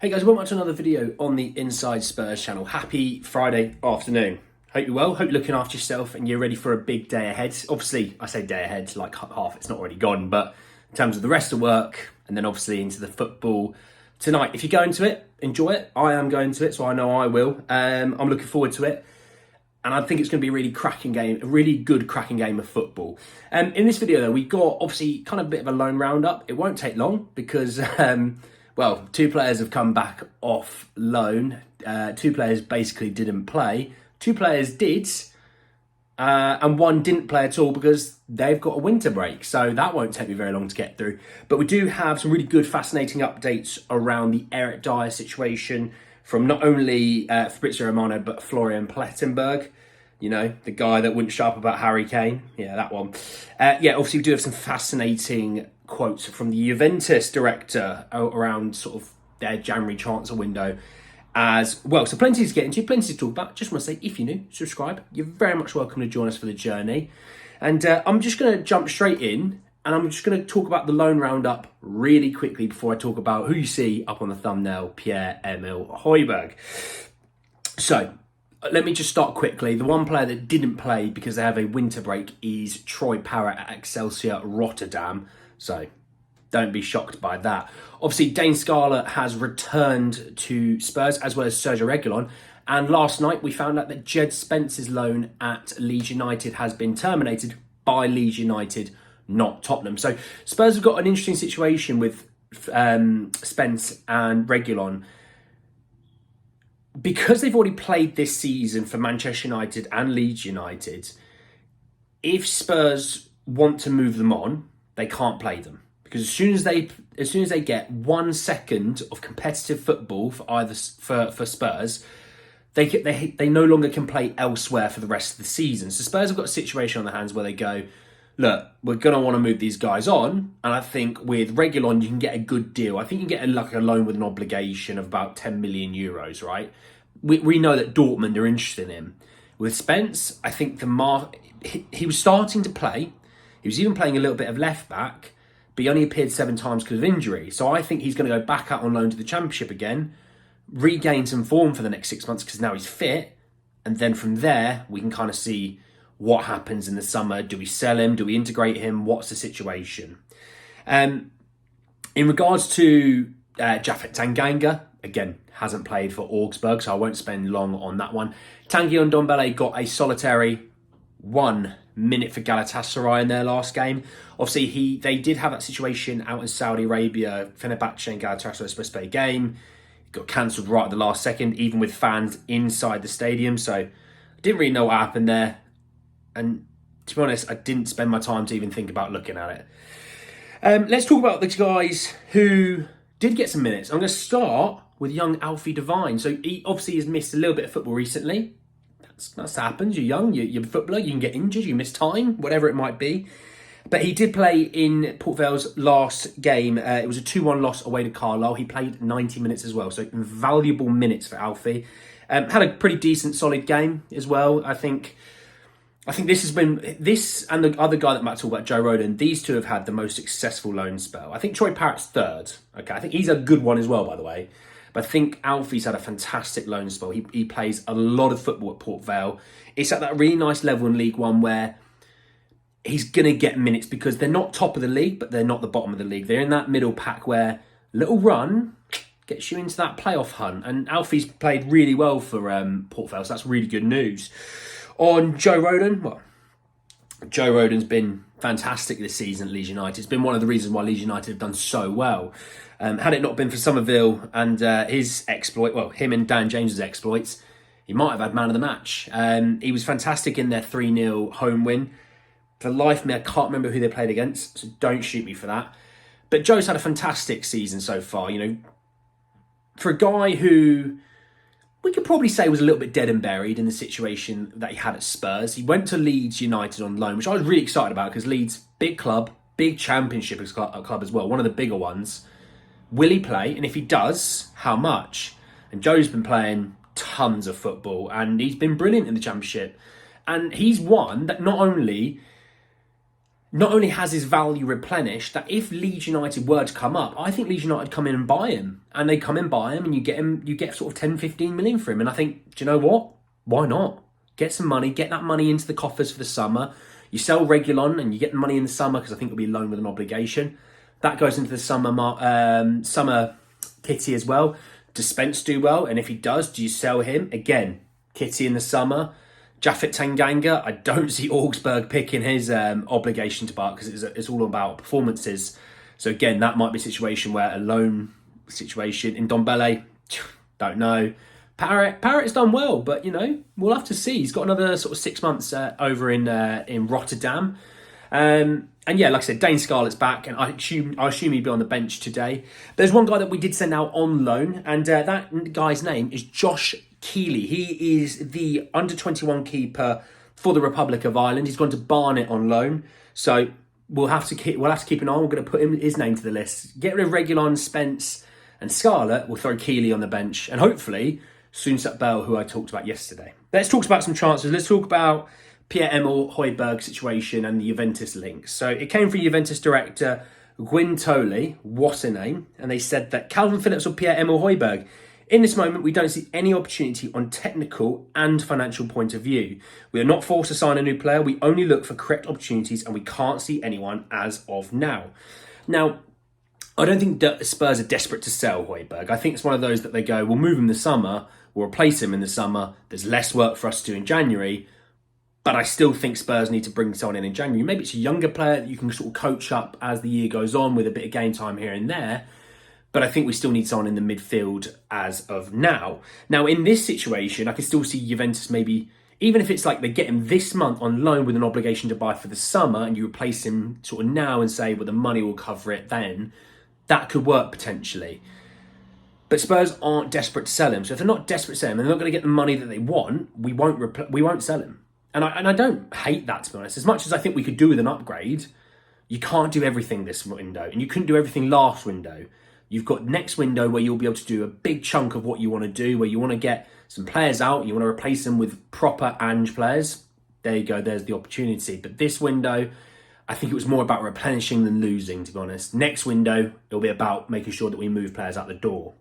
Hey guys, welcome to another video on the Inside Spurs channel. Happy Friday afternoon. Hope you're well, hope you're looking after yourself and you're ready for a big day ahead. Obviously, I say day ahead, like half it's not already gone, but in terms of the rest of work and then obviously into the football tonight. If you're going to it, enjoy it. I am going to it, so I know I will. I'm looking forward to it. And I think it's going to be a really cracking game, a really good cracking game of football. In this video though, we've got obviously kind of a bit of a loan roundup. It won't take long because... well, two players have come back off loan. Two players basically didn't play. Two players did, and one didn't play at all because they've got a winter break. So that won't take me very long to get through. But we do have some really good, fascinating updates around the Dier situation from not only Fabrizio Romano, but Florian Plettenberg. You know, the guy that wouldn't shut up about Harry Kane. Yeah, that one. Obviously we do have some fascinating quotes from the Juventus director around sort of their January transfer window as well. So plenty to get into, plenty to talk about. Just want to say, if you're new, subscribe. You're very much welcome to join us for the journey. And I'm just going to jump straight in and I'm just going to talk about the loan roundup really quickly before I talk about who you see up on the thumbnail, Pierre-Emile Hojbjerg. So let me just start quickly. The one player that didn't play because they have a winter break is Troy Parrott at Excelsior Rotterdam. So don't be shocked by that. Obviously, Dane Scarlett has returned to Spurs as well as Sergio Reguilon. And last night we found out that Djed Spence's loan at Leeds United has been terminated by Leeds United, not Tottenham. So Spurs have got an interesting situation with Spence and Reguilon. Because they've already played this season for Manchester United and Leeds United, if Spurs want to move them on, they can't play them. Because as soon as they get 1 second of competitive football for Spurs, they no longer can play elsewhere for the rest of the season. So Spurs have got a situation on their hands where they go, look, we're going to want to move these guys on. And I think with Reguilon, you can get a good deal. I think you can get a loan with an obligation of about 10 million euros, right? We know that Dortmund are interested in him. With Spence, I think he was starting to play. He was even playing a little bit of left back, but he only appeared 7 times because of injury. So I think he's going to go back out on loan to the Championship again, regain some form for the next 6 months because now he's fit. And then from there, we can kind of see what happens in the summer. Do we sell him? Do we integrate him? What's the situation? In regards to Japhet Tanganga, again, hasn't played for Augsburg, so I won't spend long on that one. Tanguy Ndombele got a solitary 1 minute for Galatasaray in their last game. Obviously, they did have that situation out in Saudi Arabia. Fenerbahce and Galatasaray were supposed to play a game. It got cancelled right at the last second, even with fans inside the stadium. So I didn't really know what happened there. And to be honest, I didn't spend my time to even think about looking at it. Let's talk about the guys who did get some minutes. I'm going to start with young Alfie Devine. So he obviously has missed a little bit of football recently. That's happens. You're young, you're a footballer, you can get injured, you miss time, whatever it might be. But he did play in Port Vale's last game. It was a 2-1 loss away to Carlisle. He played 90 minutes as well, so invaluable minutes for Alfie. Had a pretty decent, solid game as well. I think this has been, this and the other guy that Matt talked about, Joe Rodon, these two have had the most successful loan spell. I think Troy Parrott's third. Okay, I think he's a good one as well, by the way. But I think Alfie's had a fantastic loan spell. He plays a lot of football at Port Vale. It's at that really nice level in League One where he's going to get minutes because they're not top of the league, but they're not the bottom of the league. They're in that middle pack where a little run gets you into that playoff hunt. And Alfie's played really well for Port Vale, so that's really good news. On Joe Rodon, well, Joe Rodon's been fantastic this season at Leeds United. It's been one of the reasons why Leeds United have done so well. Had it not been for Somerville and his exploit, well, him and Dan James's exploits, he might have had man of the match. He was fantastic in their 3-0 home win. For the life of me, I can't remember who they played against, so don't shoot me for that. But Joe's had a fantastic season so far. You know, for a guy who we could probably say was a little bit dead and buried in the situation that he had at Spurs. He went to Leeds United on loan, which I was really excited about because Leeds, big club, big championship club as well, one of the bigger ones. Will he play? And if he does, how much? And Joe's been playing tons of football and he's been brilliant in the championship. And he's one that not only not only has his value replenished, that if Leeds United were to come up, I think Leeds United come in and buy him. And they come in, buy him, and you get sort of 10, 15 million for him. And I think, do you know what? Why not? Get some money, get that money into the coffers for the summer. You sell Reguilon and you get the money in the summer, because I think it'll be a loan with an obligation. That goes into the summer kitty as well. Does Spence do well? And if he does, do you sell him? Again, kitty in the summer. Japhet Tanganga, I don't see Augsburg picking his obligation to buy, because it's all about performances. So again, that might be a situation where a loan situation. In Ndombele, don't know. Parrot's done well, but we'll have to see. He's got another sort of 6 months over in Rotterdam. And yeah, like I said, Dane Scarlett's back, and I assume he'd be on the bench today. There's one guy that we did send out on loan, and that guy's name is Josh Keeley. He is the under-21 keeper for the Republic of Ireland. He's gone to Barnet on loan, so we'll have to keep an eye. We're going to put his name to the list. Get rid of Reguilon, Spence, and Scarlett. We'll throw Keeley on the bench, and hopefully Soonsup Bell, who I talked about yesterday. Let's talk about some transfers. Let's talk about Pierre-Emile Hojbjerg situation and the Juventus links. So it came from Juventus director Guintoli, what a name, and they said that Calvin Phillips or Pierre-Emile Hojbjerg, in this moment we don't see any opportunity on technical and financial point of view. We are not forced to sign a new player, we only look for correct opportunities, and we can't see anyone as of now. Now, I don't think Spurs are desperate to sell Højbjerg. I think it's one of those that they go, we'll move him this summer, we'll replace him in the summer, there's less work for us to do in January. But I still think Spurs need to bring someone in January. Maybe it's a younger player that you can sort of coach up as the year goes on with a bit of game time here and there. But I think we still need someone in the midfield as of now. Now, in this situation, I can still see Juventus maybe, even if it's like they get him this month on loan with an obligation to buy for the summer, and you replace him sort of now and say, well, the money will cover it then, that could work potentially. But Spurs aren't desperate to sell him. So if they're not desperate to sell him and they're not going to get the money that they want, we won't sell him. And I don't hate that, to be honest. As much as I think we could do with an upgrade, you can't do everything this window. And you couldn't do everything last window. You've got next window where you'll be able to do a big chunk of what you want to do, where you want to get some players out, you want to replace them with proper Ange players. There you go, there's the opportunity. But this window, I think it was more about replenishing than losing, to be honest. Next window, it'll be about making sure that we move players out the door.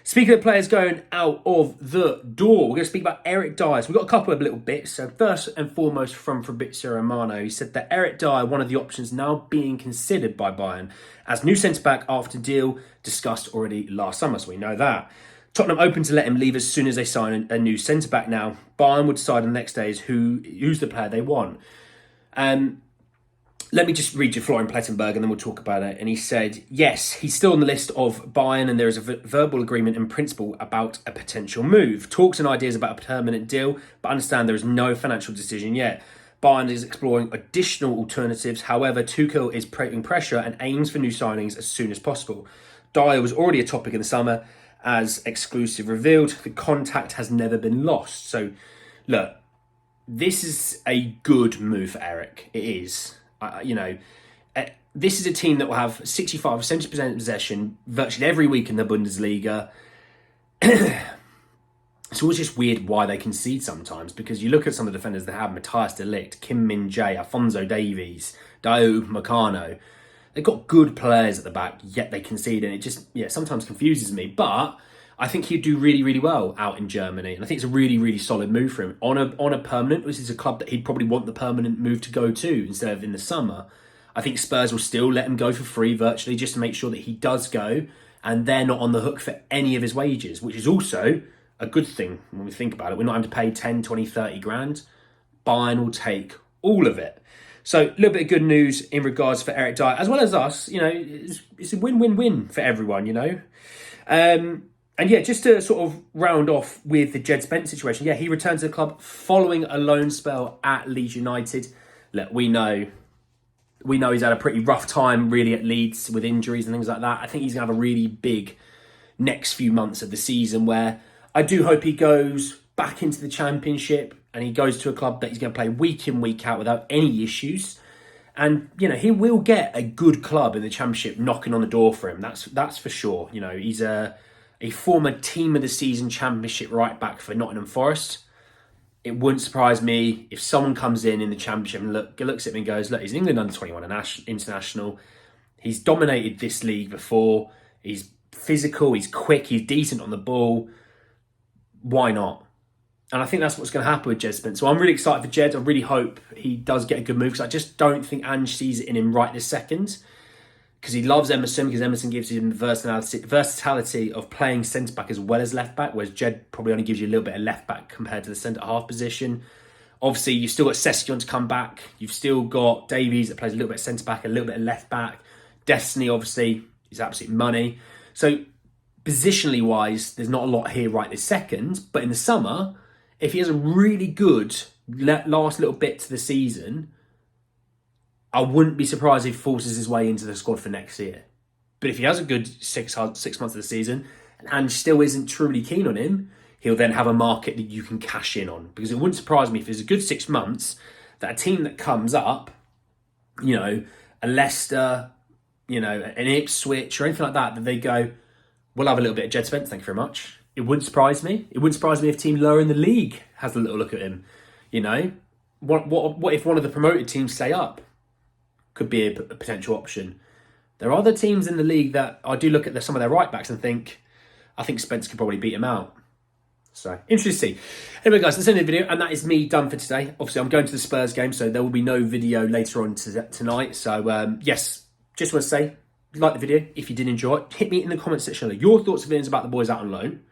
Speaking of players going out of the door, we're going to speak about Eric Dier. So we've got a couple of little bits. So first and foremost from Fabrizio Romano, he said that Eric Dier, one of the options now being considered by Bayern as new centre-back after deal discussed already last summer. So we know that. Tottenham open to let him leave as soon as they sign a new centre-back now. Bayern would decide on the next days who's the player they want. Let me just read you Florian Plettenberg and then we'll talk about it. And he said, yes, he's still on the list of Bayern and there is a verbal agreement in principle about a potential move. Talks and ideas about a permanent deal, but understand there is no financial decision yet. Bayern is exploring additional alternatives. However, Tuchel is putting pressure and aims for new signings as soon as possible. Dier was already a topic in the summer as exclusive revealed. The contact has never been lost. So, look, this is a good move for Eric. It is. This is a team that will have 65 or 70% possession virtually every week in the Bundesliga. It's always just weird why they concede sometimes, because you look at some of the defenders they have, Matthias de Ligt, Kim Min-jae, Alphonso Davies, Dayot Upamecano. They've got good players at the back, yet they concede, and it just sometimes confuses me. But I think he'd do really, really well out in Germany. And I think it's a really, really solid move for him. On a permanent, this is a club that he'd probably want the permanent move to go to instead of in the summer. I think Spurs will still let him go for free virtually just to make sure that he does go and they're not on the hook for any of his wages, which is also a good thing when we think about it. We're not having to pay 10, 20, 30 grand. Bayern will take all of it. So a little bit of good news in regards for Eric Dier, as well as us. It's a win-win-win for everyone, And yeah, just to sort of round off with the Djed Spence situation, he returned to the club following a loan spell at Leeds United. Look, we know he's had a pretty rough time really at Leeds with injuries and things like that. I think he's going to have a really big next few months of the season where I do hope he goes back into the Championship and he goes to a club that he's going to play week in, week out without any issues. And, he will get a good club in the Championship knocking on the door for him. That's for sure. He's a former team of the season Championship right back for Nottingham Forest. it wouldn't surprise me if someone comes in the Championship and looks at me and goes, look, he's an England under-21 international. He's dominated this league before. He's physical, he's quick, he's decent on the ball. Why not? And I think that's what's going to happen with Djed Spence. So I'm really excited for Djed. I really hope he does get a good move, because I just don't think Ange sees it in him right this second. Because he loves Emerson, because Emerson gives him the versatility of playing centre-back as well as left-back, whereas Djed probably only gives you a little bit of left-back compared to the centre-half position. Obviously, you've still got Session to come back. You've still got Davies that plays a little bit of centre-back, a little bit of left-back. Destiny, obviously, is absolute money. So, positionally-wise, there's not a lot here right this second. But in the summer, if he has a really good last little bit to the season, I wouldn't be surprised if he forces his way into the squad for next year. But if he has a good 6 months of the season and still isn't truly keen on him, he'll then have a market that you can cash in on. Because it wouldn't surprise me if it's a good 6 months that a team that comes up, a Leicester, an Ipswich or anything like that, that they go, we'll have a little bit of Djed Spence, thank you very much. It wouldn't surprise me. It wouldn't surprise me if a team lower in the league has a little look at him. What if one of the promoted teams stay up? Could be a potential option. There are other teams in the league that I do look at some of their right backs and think, I think Spence could probably beat him out. So, interesting to see. Anyway, guys, that's the end of the video, and that is me done for today. Obviously, I'm going to the Spurs game, so there will be no video later on tonight. So, yes, just want to say, like the video if you did enjoy it. Hit me in the comment section below your thoughts and feelings about the boys out on loan.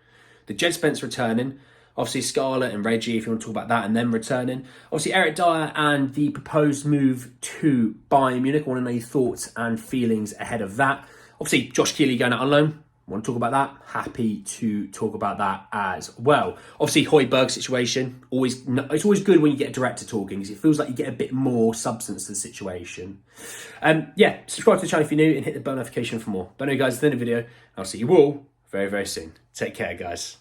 The Djed Spence returning. Obviously, Scarlett and Reggie, if you want to talk about that, and them returning. Obviously, Eric Dier and the proposed move to Bayern Munich. I want to know your thoughts and feelings ahead of that. Obviously, Josh Keeley going out on loan. Want to talk about that? Happy to talk about that as well. Obviously, Højbjerg situation. It's always good when you get a director talking, because it feels like you get a bit more substance to the situation. Subscribe to the channel if you're new and hit the bell notification for more. But anyway, guys, that's the end of the video. I'll see you all very, very soon. Take care, guys.